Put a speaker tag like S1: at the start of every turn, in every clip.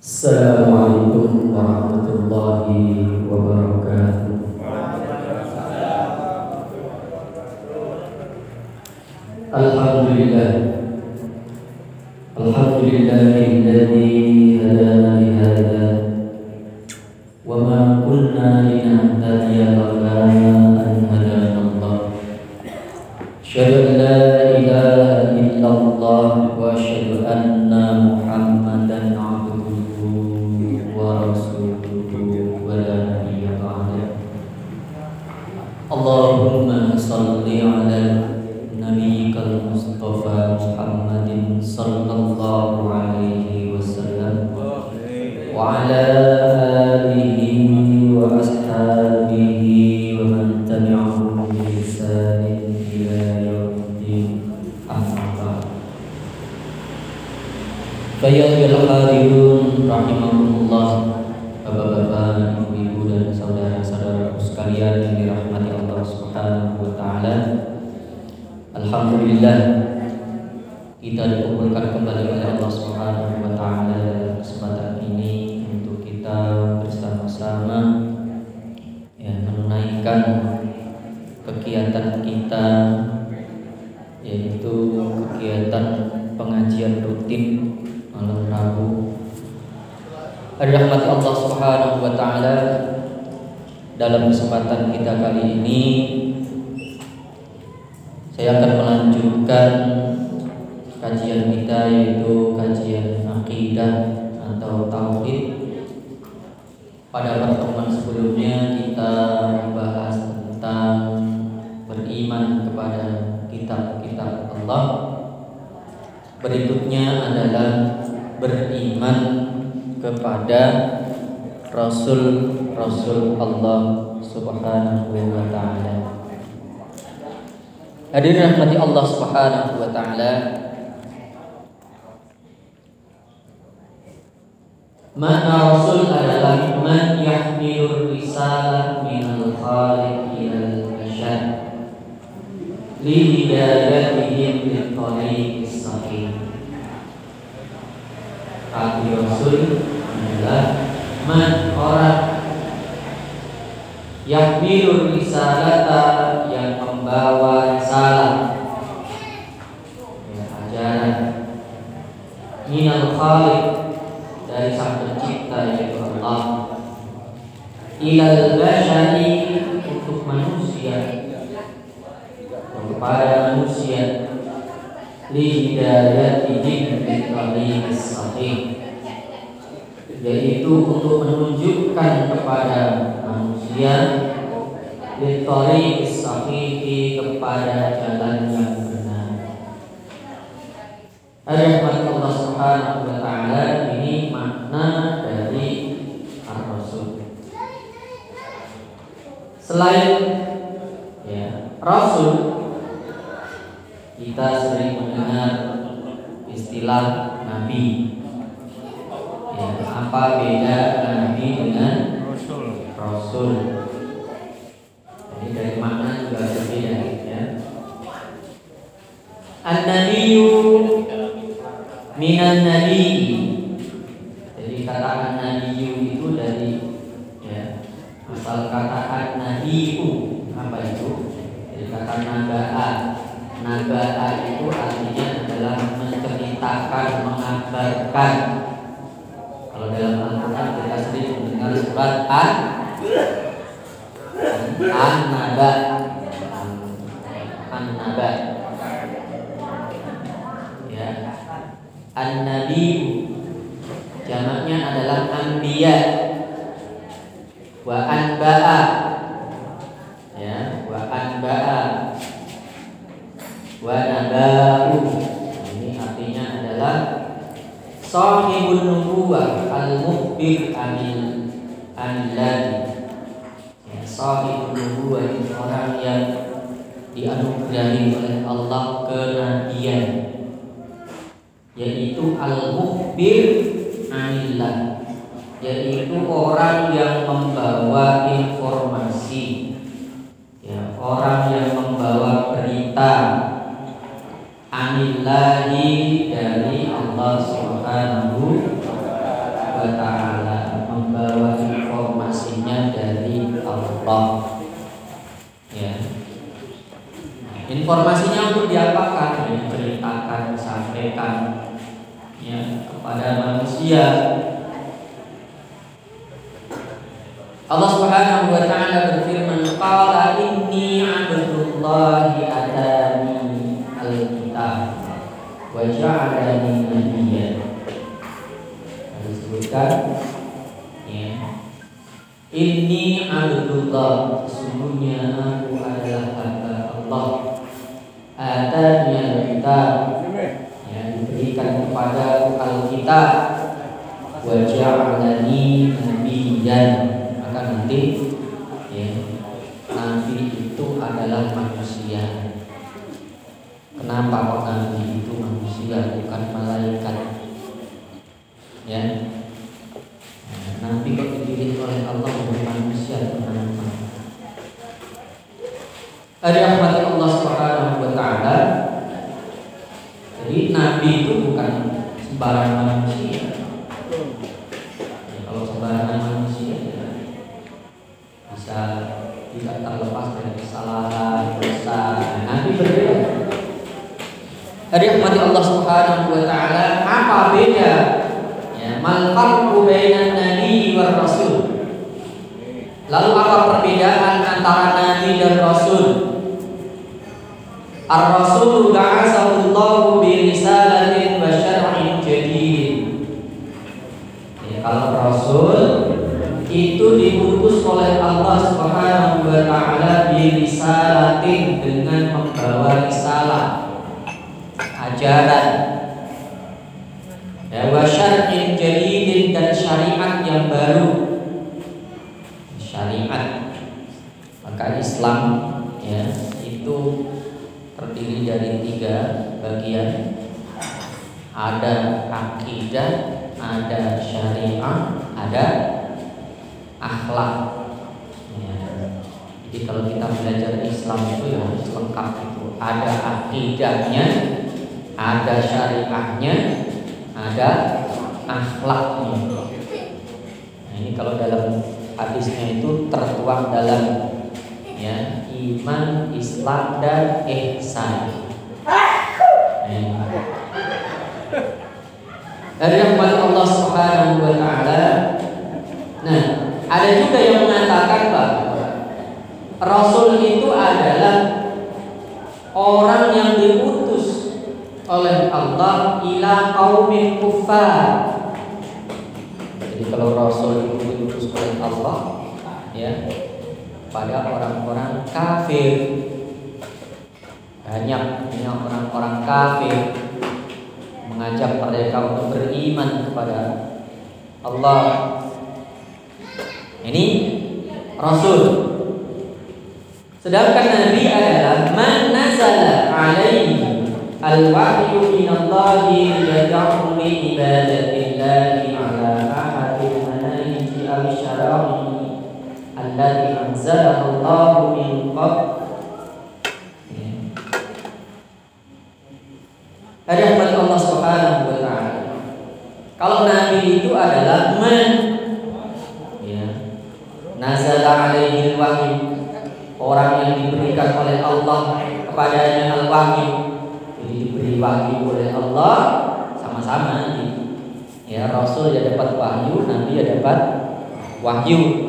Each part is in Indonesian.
S1: Assalamualaikum warahmatullahi wabarakatuh. Alhamdulillah, alhamdulillahilladzi hadana li hadza wa ma kunna linahtadiya laula an hadana Allah. Asyhadu an la ilaha illallah wa asyhadu anna Muhammadan abduhu wa rasuluhu wa la nabiyya ba'da. Allahumma shalli ala nabiyyikal mustafa Muhammadin sallallahu alaihi wasallam wa ala alihi wa ashabihi wa man tabi'ahum bi ihsanin ila yaumiddin. Amma ba'd. Bayyul hadirun rahimakumullah, bapak-bapak, ibu-ibu dan saudara-saudara sekalian yang dirahmati Allah Subhanahu wa taala. Alhamdulillah, kita dikumpulkan kembali oleh Allah Subhanahu wa taala dalam kesempatan ini untuk kita bersama-sama menunaikan kegiatan kita, yaitu kegiatan pengajian rutin malam Rabu. Rahmat Allah Subhanahu wa taala, dalam kesempatan kita kali ini saya akan melanjutkan kajian kita, yaitu kajian akidah atau tauhid. Pada pertemuan sebelumnya kita membahas tentang beriman kepada kitab-kitab Allah. Berikutnya adalah beriman kepada Rasul-Rasul Allah Subhanahu wa ta'ala. Hadirin rahmati Allah Subhanahu wa ta'ala, makna Rasul adalah man yahmilur risalah minal khaliq ilal bashar li hidayatihim lit thariqis sahih. Arti Rasul adalah man, orang yahmilur risalata, yang membawa risalah, ajaran, minal khaliq, dari sang pencipta yaitu Allah, ilal bashari, untuk manusia, kepada manusia, li hidayatihim bil thariqis sahih, yaitu untuk menunjukkan kepada manusia bil thariqis sahih, kepada jalan yang benar. Rahmat Allah Subhanahu wa ta'ala, ini makna dari Ar-Rasul. Selain Rasul, kita sering mendengar istilah Nabi. Apa beda Nabi dengan Rasul? Jadi dari makna juga berbeda, An-Nabiyyu minan Nabi. Jadi kata An-Nabiyyu itu dari asal kata An-Nabiyyu. Apa itu? Jadi kata naba'a. Naba'a itu artinya adalah menceritakan, mengabarkan. Kalau dalam Al-Quran kita sering mendengar surat An-Naba. An-Naba. An-Nabi jamaknya adalah anbiya. Wa anba'a, wa anba'a, wa naba'u. Ini artinya adalah sahibun nubuwah, al-mukhbir anilladhi. Sahibun nubuwah itu orang yang dianugerahi oleh Allah kenabian, yaitu al-mukhbir anillah, yaitu orang yang membawa informasi, orang yang membawa berita anillahi, dari Allah Subhanahu wa Allah. Ya. Informasinya untuk diapakan? Diceritakan, disampaikan ya kepada manusia. Allah Subhanahu wa taala berfirman, qala inni 'abdullahi atani al-kitab wa ja'alani nabiyyan. Disebutkan ya, inni 'abdullah, sesungguhnya aku adalah hamba Allah. Atani al-kitab, ya, diberikan kepada al-kitab, wa ja'alani nabiyyan. Maka nanti ya, nabi itu adalah manusia. Kenapa kok nabi itu manusia bukan malaikat? Ya, nabi kok dipilih oleh Allah bukan manusia? Kenapa? Ada rahmat Allah Subhanahu wa taala. Jadi nabi itu bukan sembarang manusia. Ya, kalau sembarangan manusia bisa tidak terlepas dari kesalahan, dosa. Nabi berbeda. Dari rahmat Allah Subhanahu wa taala, apa beda? Ya, mal farqu bainan nabi war rasul. Lalu apa perbedaan antara nabi dan rasul? Ar-rasul ba'atsahu Allah bi risalatin wa syar'in jadid. Ya, kalau rasul itu diutus oleh Allah Subhanahu wa taala bi risalatin, dengan membawa risalah, ajaran. Ya, wa syar'in jadidin, dan syariat yang baru. Syariat. Maka Islam ya itu terdiri dari 3 bagian. Ada akidah, ada syariah, ada akhlak. Ya. Jadi kalau kita belajar Islam itu ya lengkap itu. Ada akidahnya, ada syariahnya, ada akhlaknya. Nah, ini kalau dalam hadisnya itu tertuang dalam ya iman, Islam, dan ihsan. Dari rahmat Allah Subhanahu wa taala. Nah, ada juga yang mengatakan bahwa Rasul itu adalah orang yang diutus oleh Allah ila qaumin kuffar. Jadi kalau Rasul itu diutus oleh Allah ya pada orang-orang kafir. Banyak orang-orang kafir, mengajak mereka untuk beriman kepada Allah. Ini Rasul. Sedangkan Nabi adalah man nazala alaihi al-wahyu minallahi yad'u li ibadatillahi ala ahadil manahiji al-syara'i allati anzalahu Allahu min qabl. Ada rahmat Allah Subhanahu wa taala. Kalau Nabi itu adalah man ya nazala alaihi al-wahyu, orang yang diberikan oleh Allah kepadanya al-wahyu. Jadi diberi wahyu oleh Allah sama-sama. Ya, Rasul ya dapat wahyu, Nabi ya dapat wahyu.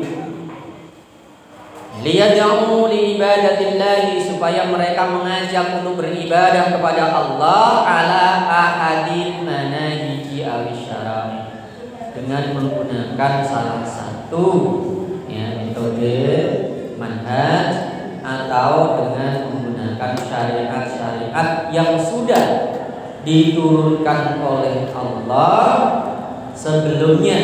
S1: Liyad'u li ibadatillahi, supaya mereka mengajak untuk beribadah kepada Allah ala ahadil manahiji al-syara'i, dengan menggunakan salah satu ya metode manhaj atau dengan menggunakan syariat-syariat yang sudah diturunkan oleh Allah sebelumnya.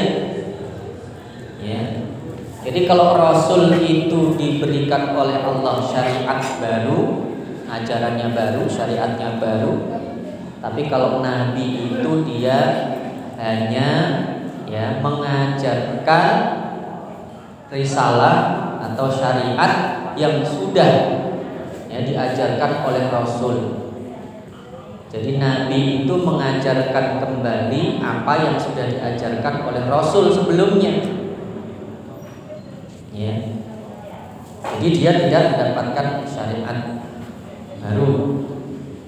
S1: Ya. Jadi kalau Rasul itu diberikan oleh Allah syariat baru, ajarannya baru, syariatnya baru. Tapi kalau Nabi itu dia hanya ya mengajarkan risalah atau syariat yang sudah ya diajarkan oleh Rasul. Jadi Nabi itu mengajarkan kembali apa yang sudah diajarkan oleh Rasul sebelumnya. Ya. Jadi dia tidak mendapatkan syariat baru.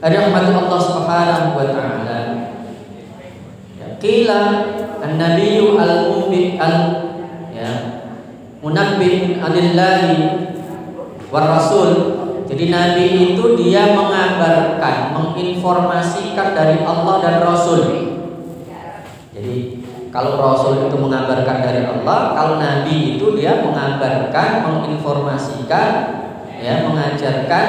S1: Rahmat Allah Subhanahu wa taala. Qila an-nabiyyu al-ummi munabbih anillahi war rasul. Jadi nabi itu dia mengabarkan, menginformasikan dari Allah dan Rasul. Jadi kalau Rasul itu mengabarkan dari Allah, kalau nabi itu dia mengabarkan, menginformasikan, mengajarkan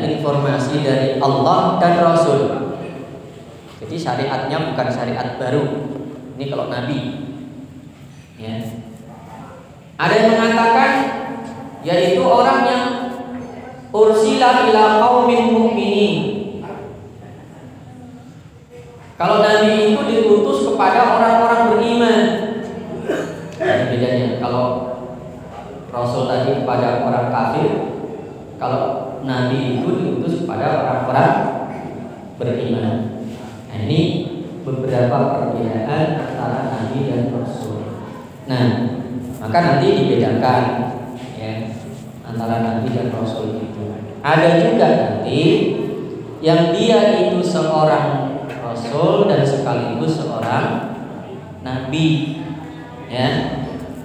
S1: informasi dari Allah dan Rasul. Jadi syariatnya bukan syariat baru. Ini kalau nabi. Ada yang mengatakan yaitu orang yang ursila ila qaumin mu'minin. Kalau nabi itu diutus kepada orang-orang beriman. Ini bedanya. Kalau Rasul tadi kepada orang kafir, kalau nabi itu diutus kepada orang-orang beriman. Nah, ini beberapa perbedaan antara nabi dan Rasul. Nah, maka nanti dibedakan antara nabi dan Rasul itu. Ada juga nanti yang dia itu seorang Rasul dan sekaligus seorang nabi.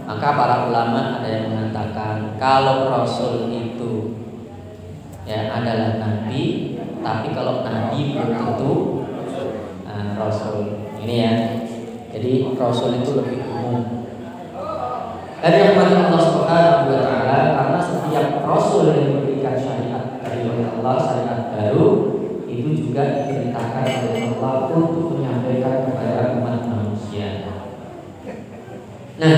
S1: Maka para ulama ada yang mengatakan kalau Rasul itu adalah nabi, tapi kalau nabi belum tentu Rasul. Ini jadi Rasul itu lebih umum. Dari rahmat Allah Subhanahu wa taala, karena setiap Rasul yang memberikan syariat dari Allah, syariat baru itu juga diperintahkan oleh Allah untuk menyampaikan kepada umat manusia. Nah,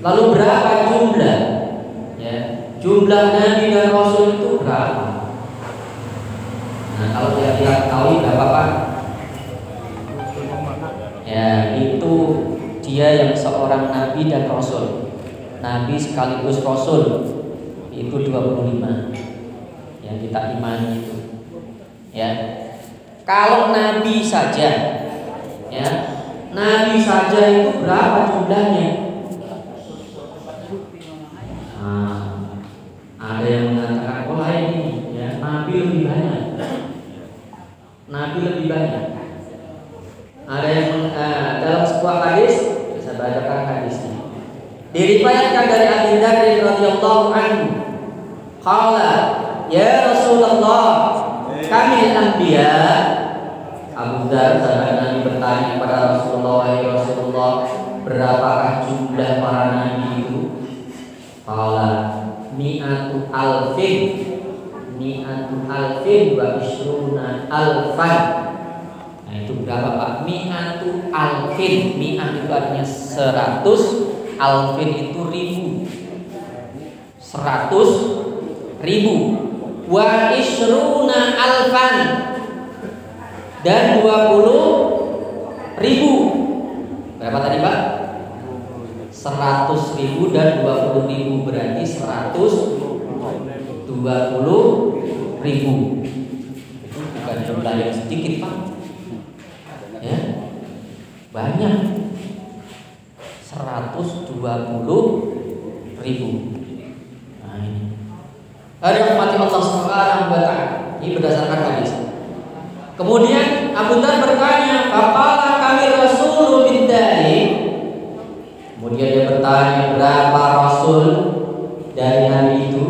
S1: lalu berapa jumlah jumlah nabi dan Rasul itu berapa? Nah, kalau kira-kira tahu berapa Pak? Itu dia yang seorang nabi dan Rasul. Nabi sekaligus Rasul itu 25 yang kita imani itu. Kalau nabi saja nabi saja itu berapa jumlahnya? Ada yang mengatakan ini nabi lebih banyak. Nabi lebih banyak. Ada yang dalam sebuah hadis, saya bacakan hadisnya. Diriwayatkan dari Abu Dzar radhiyallahu anhu, qala ya Rasulullah, kami anbiya. Abu Dzar sahabat Nabi bertanya kepada Rasulullah, ya Rasulullah, berapakah jumlah para nabi itu? Qala mi'atu alfin wa ishruna alfan. Nah itu berapa Pak? Mi'atu alfin. Mi'ah itu artinya 100, alfin itu 1000. 100.000. Wa ishruna alfan, dan 20.000. Berapa tadi Pak? 100.000 dan 20.000, berarti 120.000. Itu bukan jumlah yang sedikit Pak. Banyak. 120.000. Nah ini. Rahmat Allah Subhanahu wa taala. Ini berdasarkan hadis. Kemudian Abu Dzar bertanya, "Faqala kami Rasul min dzalik?" Kemudian dia bertanya, berapa Rasul dari nabi itu?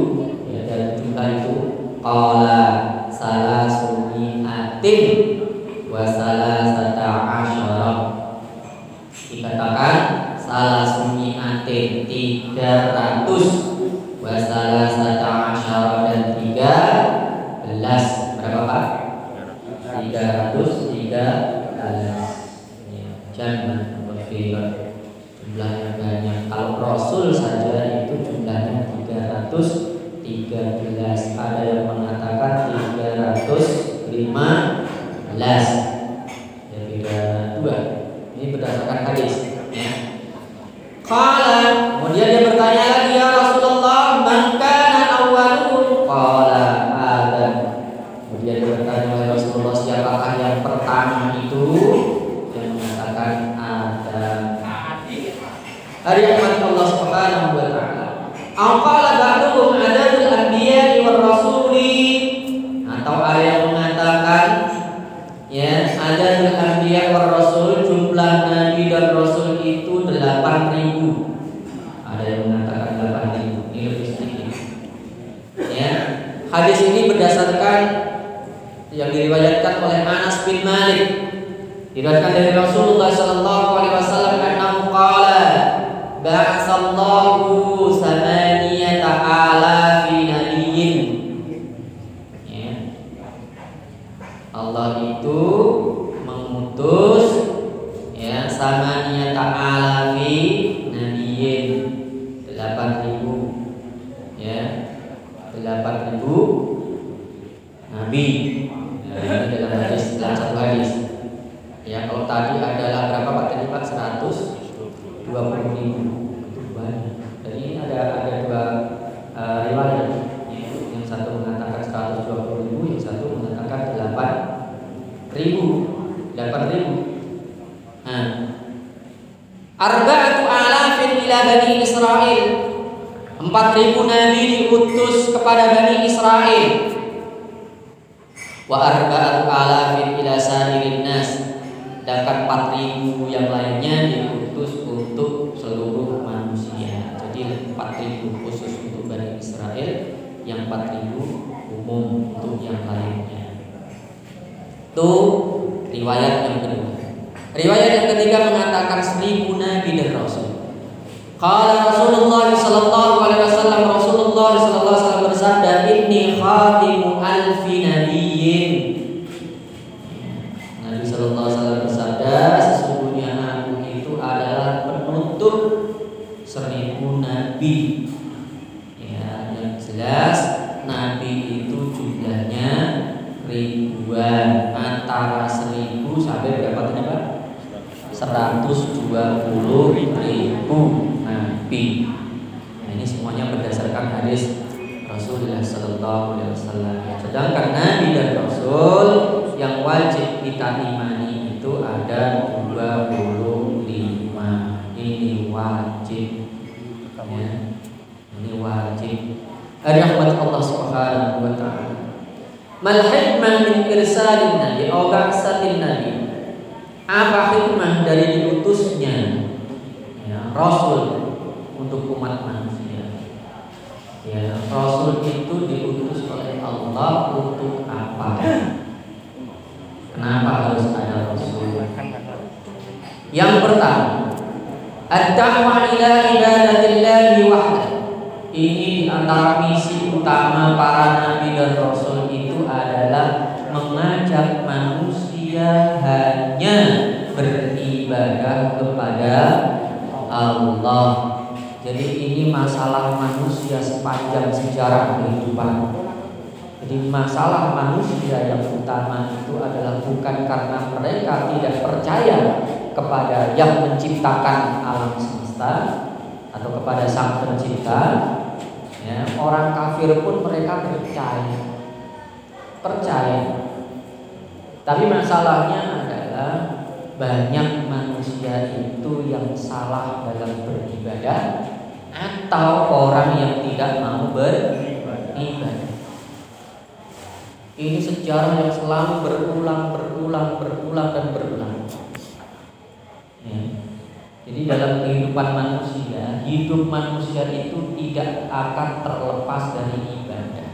S1: Dari jumlah itu. Qala salasumi'atin wa salasata asyara. Dikatakan salasumi'atin 300 wa salasata asyara dan 13. Berapa Pak? 313. Jangan berpikir jumlahnya banyak. Kalau Rasul saja itu jumlahnya 313. Ada yang mengatakan 315. Ya beda 2. Ini berdasarkan hadis. Qala, kemudian dia bertanya lagi, ya Rasulullah, man kana awwalun? Qala Adam. Kemudian dia bertanya, ya Rasulullah, siapakah yang pertama itu? Dia mengatakan Adam. Hari rahmat Allah Subhanahu wa taala. Aqala ba'duhum adadul anbiya'i war rasuli, atau ada yang mengatakan ya adadul anbiya' war rasul, jumlah nabi dan rasul itu 8.000. Ada yang mengatakan 8.000, ini lebih sedikit. Ya, hadis ini berdasarkan yang diriwayatkan oleh Anas bin Malik, diriwayatkan dari Rasulullah sallallahu alaihi wasallam annahu qala ba'atsallahu samaniyata alafi nabiyyin. Ya. Allah itu mengutus ya samaniyata alafi nabiyyin, 8.000 ya, 8.000 nabi. Nah, ini dalam hadis, dalam satu hadis. Ya, kalau tadi adalah berapa Pak tadi Pak? 120.000. Itu banyak. Jadi ini ada dua riwayat. Yang satu mengatakan 120.000, yang satu mengatakan 8.000. Nah, arba'atu alafin ila Bani Israel. 4.000 nabi diutus kepada Bani Israel. Wa arba'atu alafin ila sairin nas. Sedangkan 4.000 yang lainnya diutus untuk seluruh manusia. Jadi 4.000 khusus untuk Bani Israel, yang 4.000 umum untuk yang lainnya. Itu riwayat yang kedua. Riwayat yang ketiga mengatakan 1.000 nabi dan rasul. Qala Rasulullah sallallahu alaihi wasallam, Rasulullah sallallahu alaihi wasallam bersabda, inni khatimu alfi nabiyyin. Nabi sallallahu alaihi wasallam bersabda, sesungguhnya aku itu adalah penutup 1.000 nabi. Ya, yang jelas nabi itu jumlahnya ribuan, antara 1.000 sampai berapa tadi Pak? 120.000 nabi. Nah, ini semuanya berdasarkan hadis Rasulullah sallallahu alaihi wasallam. Sedangkan nabi dan rasul yang wajib kita imani itu ada 25. Ini wajib. Ya. Ini wajib. Rahmat Allah Subhanahu wa taala. Mal hikmah min irsalin nabi aw ba'satin nabi? Apa hikmah dari diutusnya ya, rasul untuk umat manusia? Ya, rasul itu diutus oleh Allah untuk apa? Kenapa harus ada rasul? Yang pertama, ad-da'wah ila ibadatillahi wahdah. Ini di antara misi utama para nabi dan rasul itu adalah mengajak manusia hanya beribadah kepada Allah. Jadi ini masalah manusia sepanjang sejarah kehidupan. Jadi masalah manusia yang utama itu adalah bukan karena mereka tidak percaya kepada yang menciptakan alam semesta atau kepada Sang Pencipta. Ya, orang kafir pun mereka percaya. Tapi masalahnya adalah banyak manusia itu yang salah dalam beribadah atau orang yang tidak mau beribadah. Ini sejarah yang selalu berulang dan berulang. Ya. Jadi dalam kehidupan manusia, hidup manusia itu tidak akan terlepas dari ibadah.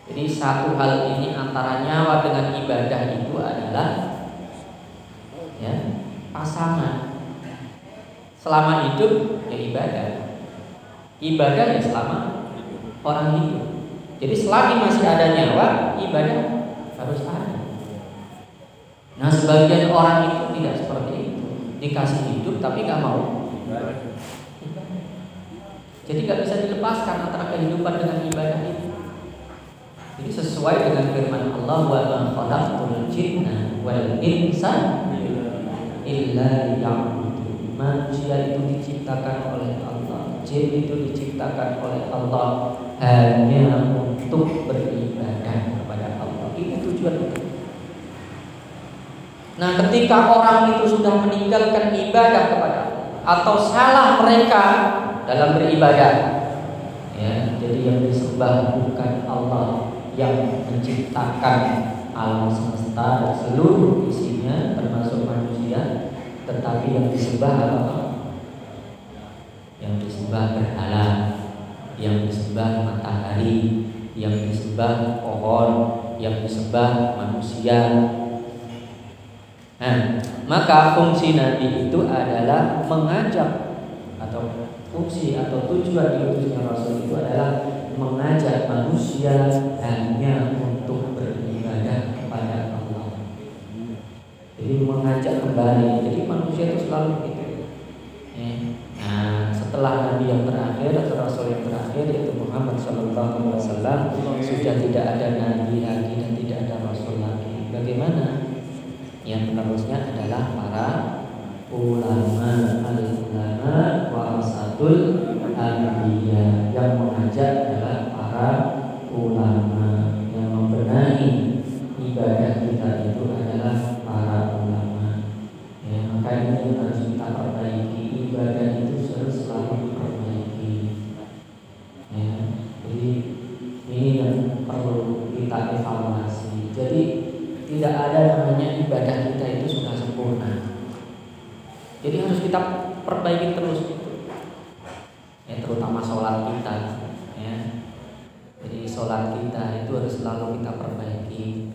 S1: Jadi satu hal ini antara nyawa dengan ibadah itu adalah ya, pasangan. Selama hidup ya ibadah. Ibadah ya selama orang hidup. Jadi selagi masih ada nyawa, ibadah harus ada. Nah, sebagian orang itu tidak seperti itu. Dikasih hidup tapi gak mau. Jadi gak bisa dilepaskan antara kehidupan dengan ibadah itu. Jadi sesuai dengan firman Allah, wa ma khalaqtul jinna wal insa illa liya'budun. Manusia itu diciptakan oleh Allah, jin itu diciptakan oleh Allah hanya untuk beribadah kepada Allah. Ini tujuan itu. Nah, ketika orang itu sudah meninggalkan ibadah kepada Allah atau salah mereka dalam beribadah. Ya, jadi yang disembah bukan Allah yang menciptakan alam semesta dan seluruh isinya termasuk manusia, tetapi yang disembah apa? Yang disembah berhala, yang disembah matahari, yang disembah pohon, yang disembah manusia. Nah, maka fungsi Nabi itu adalah mengajak, atau fungsi atau tujuan diutusnya Rasul itu adalah mengajak manusia hanya untuk beribadah kepada Allah. Jadi mengajak kembali. Jadi manusia itu selalu begitu. Nah, setelah Nabi yang terakhir atau Rasul yang terakhir yaitu Muhammad SAW, sudah tidak ada Nabi lagi dan tidak ada Rasul lagi. Bagaimana? Yang penerusnya adalah para ulama, al-ulama warasatul anbiya. Yang mengajak adalah para ulama, yang membenahi ibadah kita itu adalah para ulama. Ya, maka ini harus kita perbaiki. Ibadah itu harus selalu diperbaiki. Ya, jadi ini yang perlu kita evaluasi. Jadi tidak ada namanya ibadah kita itu sudah sempurna. Jadi harus kita perbaiki terus itu. Ya, terutama sholat kita. Ya. Jadi sholat kita itu harus selalu kita perbaiki.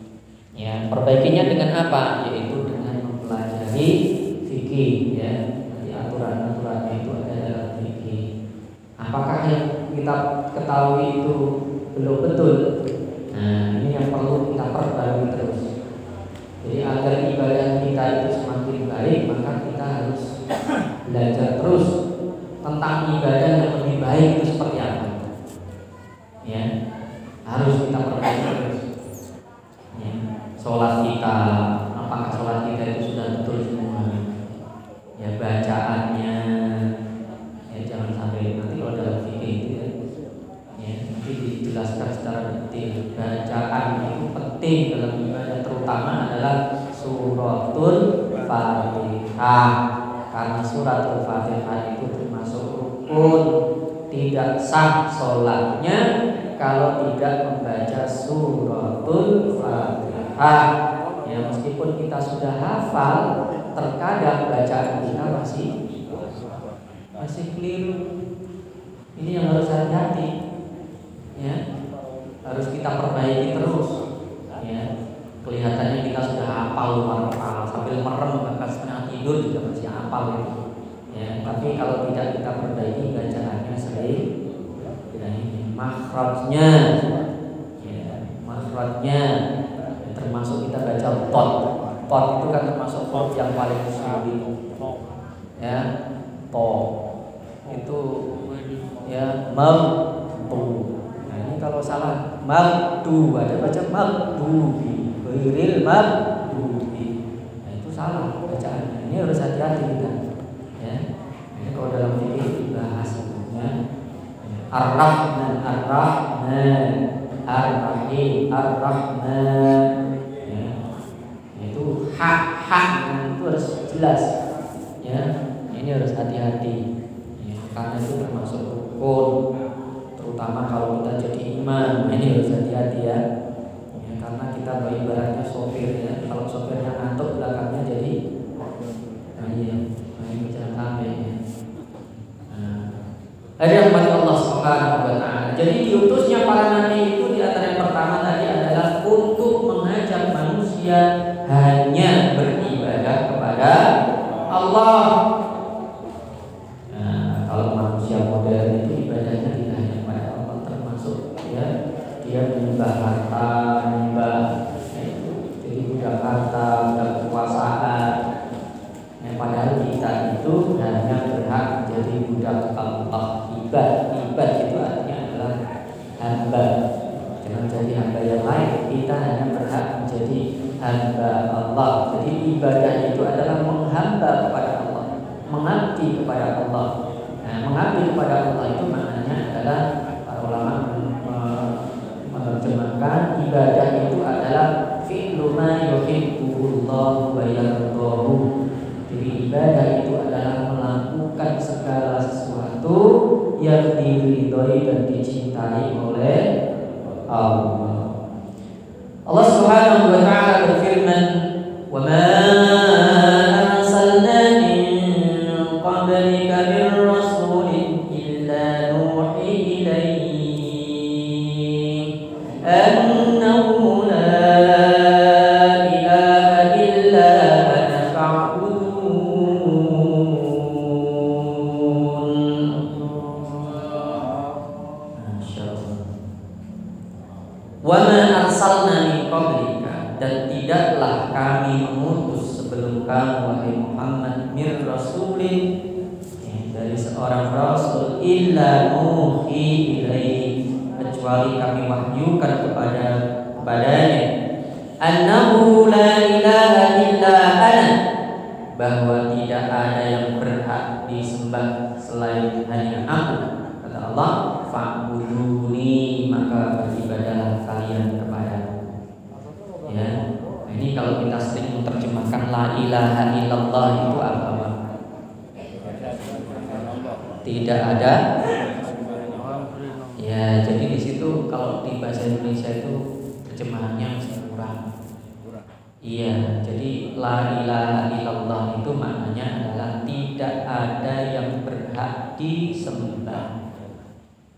S1: Ya, perbaikinya dengan apa? Yaitu dengan mempelajari fikih. Ya, nanti aturan-aturannya itu ada dalam fikih. Apakah yang kita ketahui itu belum betul? Nah, ini yang perlu kita perbarui terus. Jadi agar ibadah kita itu semakin baik, maka kita harus belajar terus tentang ibadah yang lebih baik itu seperti apa. Ya, harus kita perbaiki terus. Ya, sholat kita, apakah sholat kita itu sudah betul semua? Ya, bacaannya, ya jangan sampai nanti kalau dalam fikih itu ya nanti dijelaskan secara detail. Bacaan itu penting dalam ibadah, terutama adalah suratul Fatihah, karena suratul Fatihah itu termasuk rukun. Tidak sah sholatnya kalau tidak membaca suratul Fatihah. Ya, meskipun kita sudah hafal, terkadang bacaan kita masih keliru. Ini yang harus hati-hati. Ya, harus kita perbaiki terus. Ya, kelihatannya kita sudah hafal sambil merem bahkan setengah tidur juga masih hafal itu. Ya, tapi kalau tidak kita perbaiki bacaannya sering tidak ini makhrajnya. Ya, makhrajnya termasuk kita baca pot itu kan termasuk huruf yang paling sulit. Ya, to itu ya magdu. Nah, ini kalau salah magdu, ada baca magdubi, ghairil magdubi. Nah, itu salah bacaannya. Ini harus hati-hati kita. Ya. Ini kalau dalam fikih dibahas ya. Ar-Rahman, Ar-Rahman, Ar-Rahim, Ar-Rahman. Ya. Itu hak itu harus jelas. Ya. Ini harus hati-hati. Karena itu termasuk rukun, terutama kalau kita jadi imam. Ini harus hati-hati ya. Karena kita ibaratnya sopir ya. Kalau sopirnya ngantuk belakangnya jadi ini jangan sampai ya. Ada yang pada Allah Subhanahu wa taala. Jadi diutusnya para nabi itu di antara yang pertama tadi adalah untuk mengajak manusia hanya beribadah kepada Allah. Kalau manusia modern itu ibadahnya tidak hanya kepada Allah, termasuk ya dia menyembah harta, menyembah itu, jadi budak harta, budak kekuasaan. Padahal kita itu hanya berhak menjadi budak Allah. Ibad itu artinya adalah hamba. Jangan jadi hamba yang lain. Kita hanya berhak menjadi hamba Allah. Jadi ibadah itu adalah menghamba kepada Allah, mengabdi kepada Allah. Mengabdi kepada Allah itu maknanya adalah para ulama menerjemahkan ibadah itu adalah fi'lu ma yuhibbullahu wa yardahu. Jadi ibadah itu adalah melakukan segala sesuatu diridhoi dan dicintai oleh Allah. Allah Subhanahu wa taala berfirman, "Wa ma arsalna min qablika min rasulin illa nuhi ilaihi annahu la ilaha illa ana fa'budun." Masyaallah. Wa ma arsalna min qablika, dan tidaklah kami mengutus sebelum kamu wahai Muhammad mir rasulin, dari seorang rasul, illa nuhi ilaihi, kecuali kami wahyukan kepadanya annahu la ilaha illa ana, bahwa tidak ada yang berhak disembah selain hanya aku. Kata Allah, fa'buduni, maka beribadahlah kalian kepadaku. Ya, ini kalau kita sering menerjemahkan la ilaha illallah itu apa? Tidak ada. Ya, jadi di situ kalau di bahasa Indonesia itu terjemahannya masih kurang. Iya, jadi la ilaha illallah itu maknanya adalah tidak ada yang berhak disembah.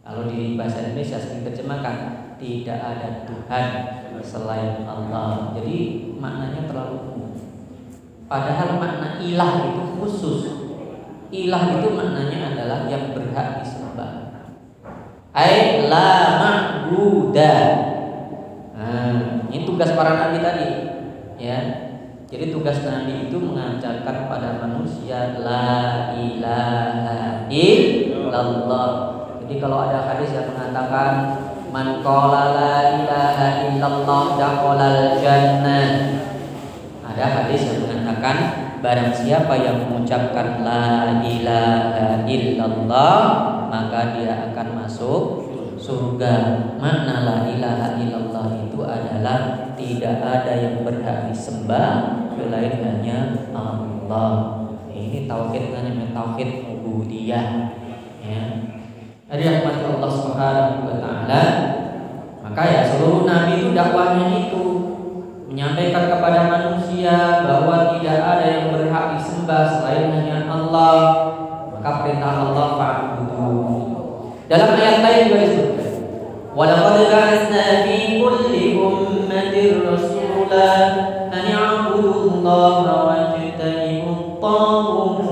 S1: Kalau di bahasa Indonesia sering terjemahkan tidak ada Tuhan selain Allah. Jadi maknanya terlalu umum. Padahal makna ilah itu khusus. Ilah itu maknanya adalah yang berhak disembah. Ai la ma'buda. Nah, ini tugas para nabi tadi, ya. Jadi tugas nabi itu mengajarkan pada manusia la ilaha illallah. Jadi kalau ada hadis yang mengatakan man qala la ilaha illallah dakhalal jannah. Ada hadis yang mengatakan barang siapa yang mengucapkan la ilaha illallah maka dia akan masuk surga. Makna la ilaha illallah itu adalah tidak ada yang berhak disembah selain hanya Allah. Ini tauhid namanya tauhid ubudiyah, ya. Jadi rahmat Allah Subhanahu wa taala. Maka ya seluruh nabi itu dakwahnya itu menyampaikan kepada manusia bahwa tidak ada yang berhak disembah selain hanya Allah. Maka perintah Allah fa'budu. Dalam ayat lain juga disebutkan, wa laqad ba'atsna fi kulli ummatin rasula an ya'budu Allaha wa yajtanibut taghut.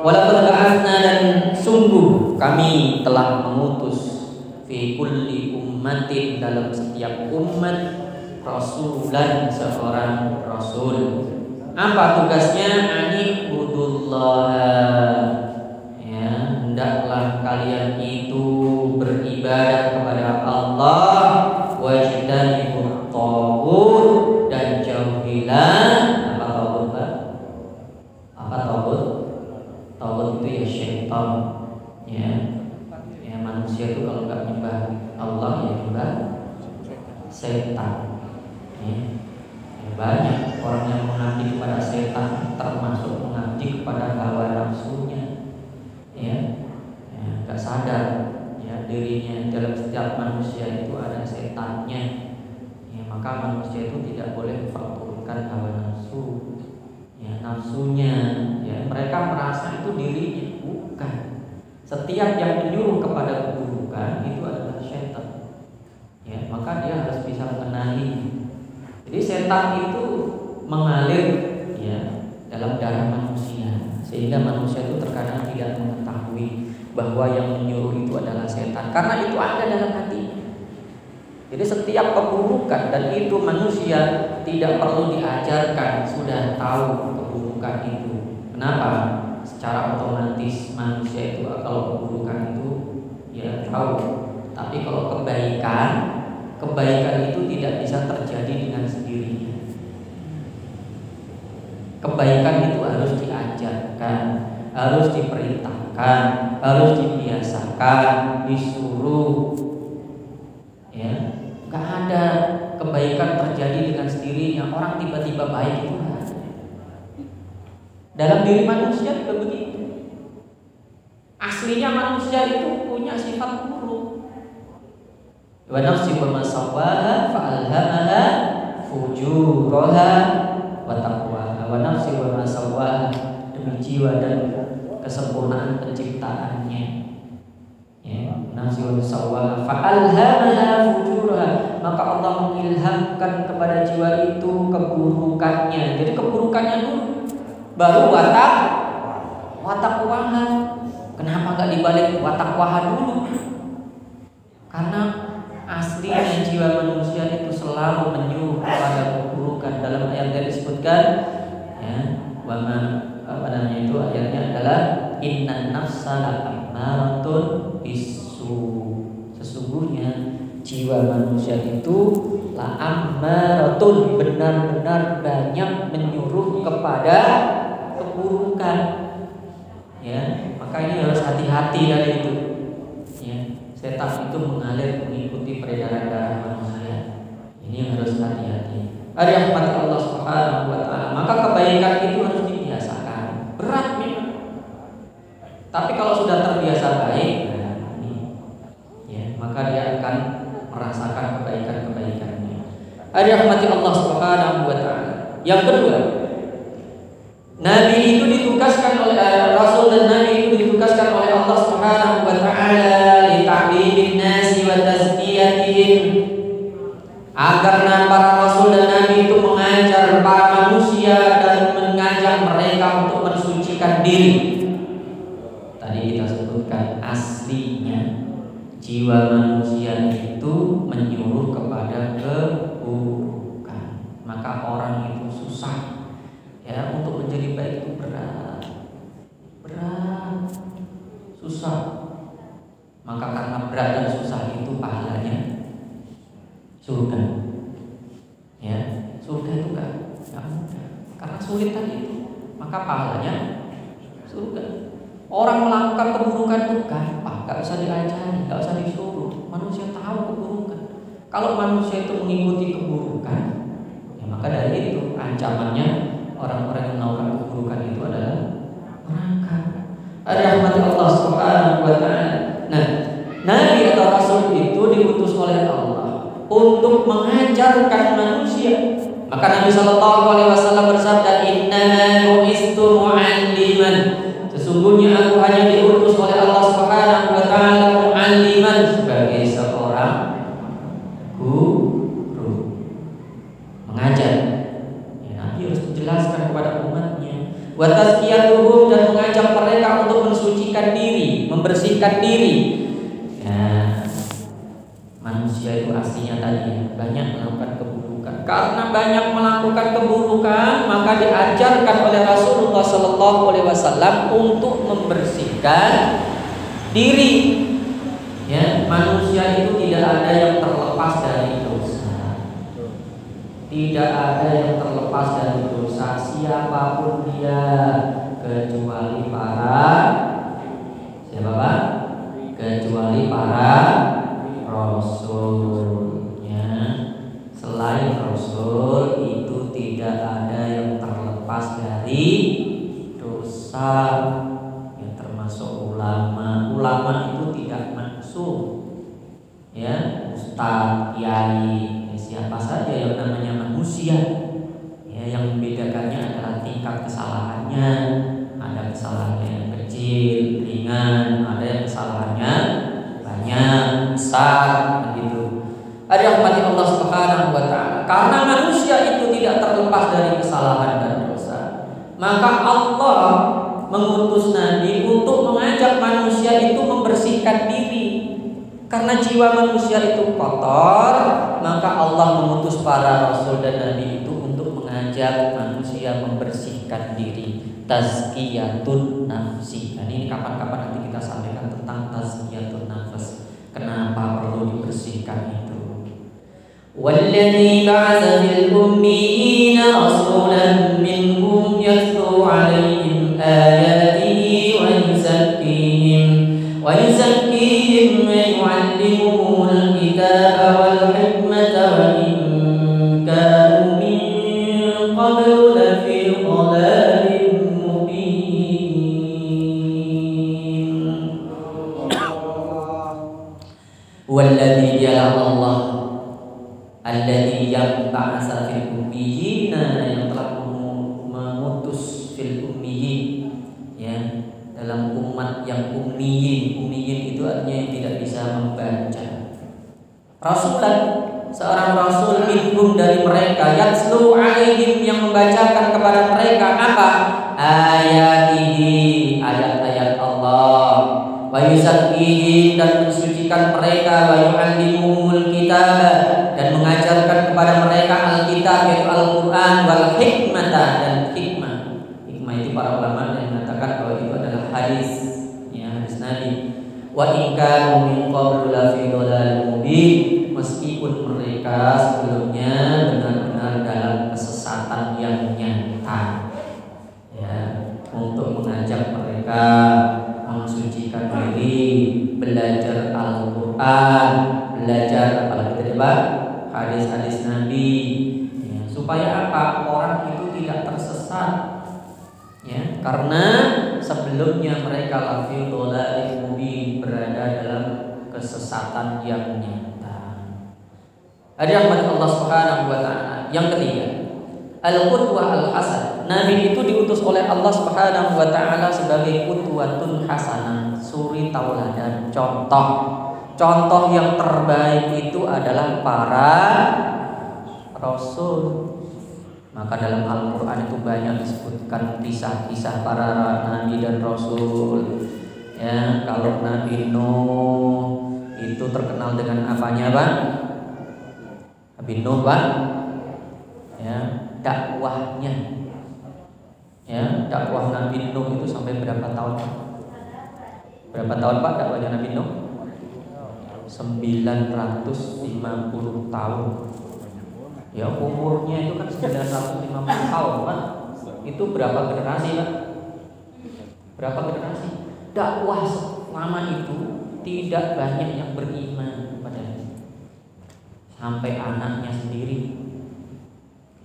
S1: Wa laqad ba'atsna, dan sungguh kami telah mengutus fi kulli ummatin, dalam setiap umat, rasulan, seorang rasul. Apa tugasnya? Anibudullah, ya, hendaklah kalian itu beribadah kepada Allah, wajtanibut taghut, dan jauhilah apa taghut? Apa taghut? Taghut itu ya syaitan, ya. Ya, manusia itu kalau nggak nyembah Allah ya nyembah setan, ya. Banyak orang yang mengabdi kepada setan, termasuk mengabdi kepada hawa nafsunya, ya, nggak sadar, ya, dirinya. Dalam setiap manusia itu ada setannya, ya, maka manusia itu tidak boleh memperturutkan hawa nafsu, ya, nafsunya, ya. Mereka merasa itu dirinya, bukan. Setiap yang menyuruh kepada keburukan itu adalah setan, ya, maka dia harus bisa mengenali. Jadi setan itu mengalir, ya, dalam darah manusia, sehingga manusia itu terkadang tidak mengetahui bahwa yang menyuruh itu adalah setan, karena itu ada dalam hati. Jadi setiap keburukan, dan itu manusia tidak perlu diajarkan, sudah tahu keburukan itu. Kenapa? Secara otomatis manusia itu kalau keburukan itu ya tahu. Tapi kalau kebaikan itu tidak bisa terjadi dengan sendirinya. Kebaikan itu harus diajarkan, harus diperintahkan, harus dibiasakan, disuruh. Ya, nggak ada kebaikan terjadi dengan sendirinya. Orang tiba-tiba baik itu ada. Dalam diri manusia juga begitu. Aslinya manusia itu punya sifat buruk. Wa nafsi wa ma sawwaha fa alhamaha fujuraha wa taqwaha. Wa nafsi wa ma sawwaha, demi jiwa dan kesempurnaan penciptaannya. Ya, nafsi wa ma sawwaha fa alhamaha fujuraha, maka Allah mengilhamkan kepada jiwa itu keburukannya. Jadi keburukannya dulu, baru watakwaha. Kenapa gak dibalik watakwaha dulu? Karena aslinya jiwa manusia itu selalu menyuruh kepada keburukan. Dalam ayat yang disebutkan, ya, itu ayatnya adalah innan nafsa la'ammaratun bisu. Sesungguhnya jiwa manusia itu la'ammaratun, benar-benar banyak menyuruh kepada keburukan. Ya, maka ini harus hati-hati dari itu. Ya, setan itu mengalir mengikuti peredaran darah manusia. Ini yang harus hati-hati. Rahmat Allah Subhanahu wa taala. Maka kebaikan itu harus dibiasakan. Berat memang. Tapi kalau sudah terbiasa baik, ya, maka dia akan merasakan kebaikan-kebaikannya. Rahmat Allah Subhanahu wa taala. Yang kedua, Nabi itu ditugaskan oleh Rasul, dan Nabi itu ditugaskan oleh Allah Subhanahu wa taala li ta'limin nasi wa tazkiyatihim, agar para rasul dan nabi itu mengajar para manusia dan mengajak mereka untuk mensucikan diri. Tadi kita sebutkan aslinya jiwa manusia itu menyuruh kepada keburukan. Maka orang itu susah, ya, untuk menjadi baik itu berat, susah. Maka karena berat dan susah itu pahalanya surga. Ya, surga itu enggak mudah. Karena sulit tadi itu, maka pahalanya surga. Orang melakukan keburukan itu gampang, enggak usah diajari, enggak usah disuruh. Manusia tahu keburukan. Kalau manusia itu mengikuti keburukan, ya maka dari itu ancamannya orang-orang yang melakukan keburukan itu adalah neraka. Rahmat Allah Subhanahu wa taala. Nah, nabi atau rasul itu diutus oleh Allah untuk mengajarkan manusia. Maka Nabi sallallahu alaihi wasallam bersabda, "Innama bu'istu mu'alliman." Sesungguhnya aku hanya diutus oleh Allah Subhanahu wa taala mu'alliman, sebagai seorang guru, mengajar. Harus menjelaskan kepada umatnya, wa tazkiyatuhum, dan mengajak mereka untuk mensucikan diri, membersihkan diri. Ya, manusia itu aslinya tadi banyak melakukan keburukan. Karena banyak melakukan keburukan, maka diajarkan oleh Rasulullah SAW untuk membersihkan diri. Ya, manusia itu tidak ada yang terlepas dari dosa. Tidak ada yang terlepas dari dosa, siapapun dia, kecuali para rasulnya. Selain rasul itu tidak ada yang terlepas dari dosa, ya, termasuk ulama. Ulama itu tidak maksum, ya, ustaz, kiai, siapa saja yang namanya manusia. Ya, yang membedakannya adalah tingkat kesalahannya. Ada kesalahannya yang kecil, ringan, ada yang kesalahannya banyak, besar, begitu. Ada rahmat Allah Subhanahu wa taala. Karena manusia itu tidak terlepas dari kesalahan dan dosa, maka Allah mengutus Nabi untuk mengajak manusia itu membersihkan diri. Karena jiwa manusia itu kotor, maka Allah mengutus para rasul dan nabi itu untuk mengajak manusia membersihkan diri. Tazkiyatun nafsi. Dan ini kapan-kapan nanti kita sampaikan tentang tazkiyatun nafs. Kenapa perlu dibersihkan itu? Walladzi ba'atsa fil ummiyina rasulan minhum yatlu 'alaihim ayatihi wa yuzakkihim wa yu'allimuhumul kitaba wal hikmata wa in kanu min qablu lafi dhalalin mubin. Rasulan, seorang rasul minhum dari mereka, yatslu alaihim yang membacakan kepada mereka apa? Ayatihi, ayat-ayat Allah. Wa yuzakkihim, dan mensucikan mereka, wa yu'allimuhumul kitab, dan mengajarkan kepada mereka Alkitab yaitu Al-Qur'an, wal hikmata, dan hikmah. Hikmah itu para ulama yang mengatakan bahwa itu adalah hadis, ya, hadis Nabi. Wa in kanu min qablu la fi dhalalin mubin, meskipun mereka sebelumnya benar-benar dalam kesesatan yang nyata, ya, untuk mengajak mereka mensucikan diri, belajar Al-Quran, belajar apalagi tadi Pak, hadis-hadis Nabi, ya, supaya apa? Orang itu tidak tersesat, ya, karena sebelumnya mereka lafil dhalalin mubin, berada dalam kesesatan yang nyata. Ada rahmat Allah Subhanahu wa taala. Yang ketiga, al-qudwah al-hasanah. Nabi itu diutus oleh Allah Subhanahu wa taala sebagai qudwatun hasanah, suri tauladan, contoh. Contoh yang terbaik itu adalah para rasul. Maka dalam Al-Qur'an itu banyak disebutkan kisah-kisah para nabi dan rasul. Ya, kalau Nabi Nuh itu terkenal dengan apanya, Pak? Nabi Nuh, Pak, ya, dakwahnya, ya, dakwah Nabi Nuh itu sampai berapa tahun, Pak? Berapa tahun, Pak, dakwahnya Nabi Nuh? 950 tahun. Ya, umurnya itu kan 950 tahun, Pak. Itu berapa generasi, Pak? Berapa generasi? Dakwah selama itu tidak banyak yang beriman kepadanya. Sampai anaknya sendiri,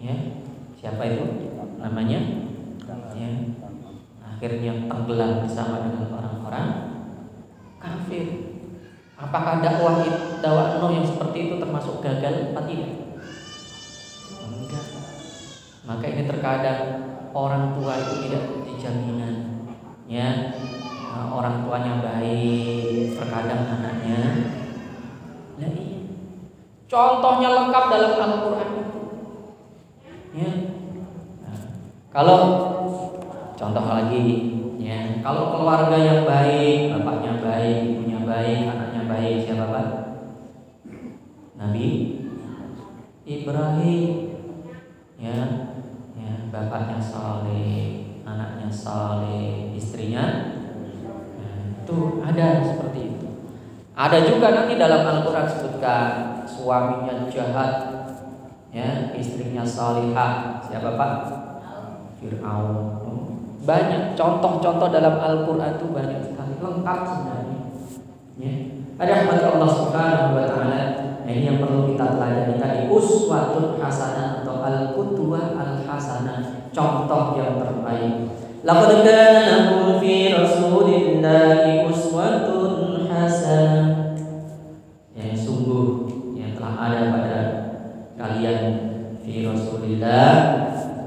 S1: ya, siapa itu namanya, ya, akhirnya tenggelam bersama dengan orang-orang kafir. Apakah dakwah Nuh yang seperti itu termasuk gagal atau tidak? Enggak. Maka ini terkadang orang tua itu tidak dijaminan, ya, orang tuanya baik, terkadang anaknya. Nah, iya. Contohnya lengkap dalam Al-Quran itu, ya. Nah, kalau contoh lagi, ya, kalau keluarga yang baik, bapaknya baik, ibunya baik, anaknya baik, siapa, Pak? Nabi Ibrahim, ya, ya, bapaknya saleh, anaknya saleh, istrinya, ya, itu ada seperti itu. Ada juga nanti dalam Al-Quran sebutkan suaminya jahat, ya, istrinya salihah, siapa, Pak? Fir'aun. Banyak contoh-contoh dalam Al-Quran itu banyak sekali, lengkap sebenarnya, ya. Ada rahmat Allah Subhanahu wa taala. Nah, ini yang perlu kita pelajari tadi, uswatun hasanah atau al-qudwah al-hasanah, contoh yang terbaik. Laqad kana lakum fi Rasulillahi uswatun hasanah. Ya, sungguh yang telah ada pada kalian fi Rasulillah,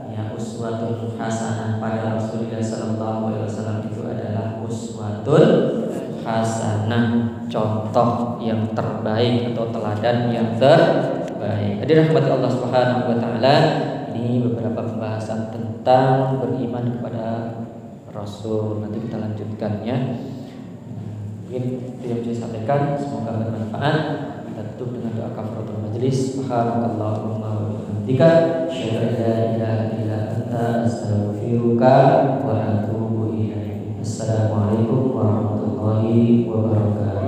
S1: ya, uswatun hasanah, pada Rasulullah sallallahu alaihi wasallam itu adalah uswatun hasanah, contoh yang terbaik atau teladan yang terbaik. Hadirin rahmati Allah Subhanahu wa taala, ini beberapa pembahasan tentang beriman kepada Rasul. Nanti kita lanjutkan, ya. Mungkin itu yang saya sampaikan, semoga bermanfaat. Kita tutup dengan doa kafaratul majelis. Subhanakallahumma wa bihamdika, asyhadu an la ilaha illa anta, astaghfiruka wa atubu ilaik. Assalamualaikum warahmatullahi wabarakatuh.